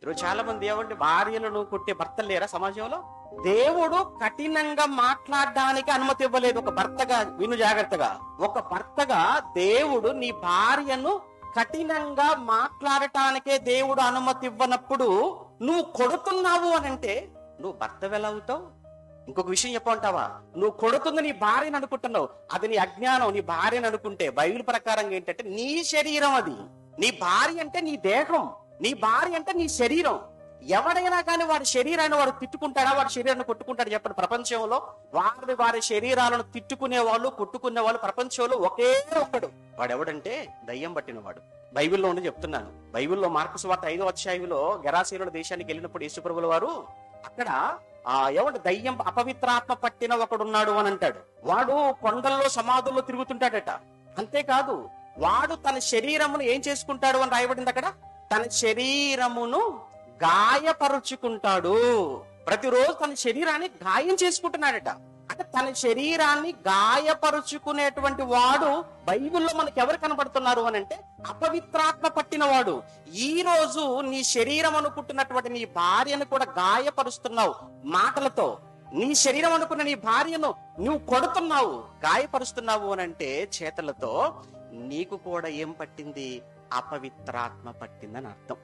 ఈరోజు చాలా మంది ఏమంటే భార్యలను కొట్టే భర్తలు లేరా సమాజంలో? దేవుడు కఠినంగా మాట్లాడడానికి అనుమతి ఇవ్వలేదు. ఒక భర్తగా విను జాగ్రత్తగా, ఒక భర్తగా దేవుడు నీ భార్యను కఠినంగా మాట్లాడటానికే దేవుడు అనుమతి ఇవ్వనప్పుడు నువ్వు కొడుతున్నావు అని అంటే నువ్వు భర్త ఎలా అవుతావు? ఇంకొక విషయం చెప్పంటావా? నువ్వు కొడుతుంది నీ భార్యను అనుకుంటున్నావు, అది నీ అజ్ఞానం. నీ భార్యను అనుకుంటే బైబిల్ ప్రకారంగా ఏంటంటే నీ శరీరం అది. నీ భార్య అంటే నీ దేహం, నీ భార్య అంటే నీ శరీరం. ఎవడైనా కానీ వాడి శరీరాన్ని వాడు తిట్టుకుంటాడా, వాడి శరీరాన్ని కొట్టుకుంటాడు చెప్పండి? ప్రపంచంలో వారి శరీరాలను తిట్టుకునే వాళ్ళు, కొట్టుకునే వాళ్ళు ప్రపంచంలో ఒకే ఒక్కడు. వాడెవడంటే దయ్యం పట్టినవాడు. బైబిల్లో ఉండి చెప్తున్నాను. బైబిల్లో మార్కు సువార్త 5వ అధ్యాయంలో గెరాసీనుల దేశానికి వెళ్ళినప్పుడు యేసుప్రభుల వారు అక్కడ ఎవడు దయ్యం అపవిత్రాత్మ పట్టిన ఒకడున్నాడు అని అంటాడు. వాడు కొండల్లో సమాధుల్లో తిరుగుతుంటాడట. అంతేకాదు వాడు తన శరీరమును ఏం చేసుకుంటాడు అని రాయబడింది అక్కడ. తన శరీరమును గాయపరుచుకుంటాడు. ప్రతిరోజు తన శరీరాన్ని గాయం చేసుకుంటున్నాడట. అంటే తన శరీరాన్ని గాయపరుచుకునేటువంటి వాడు బైబిల్లో మనకి ఎవరు కనబడుతున్నారు అని అంటే అపవిత్రాత్మ పట్టిన వాడు. ఈ రోజు నీ శరీరం అనుకుంటున్నటువంటి నీ భార్యను కూడా గాయపరుస్తున్నావు మాటలతో. నీ శరీరం అనుకున్న నీ భార్యను నువ్వు కొడుతున్నావు, గాయపరుస్తున్నావు అని అంటే చేతలతో. నీకు కూడా ఏం పట్టింది? అపవిత్రాత్మ పట్టిందని అర్థం.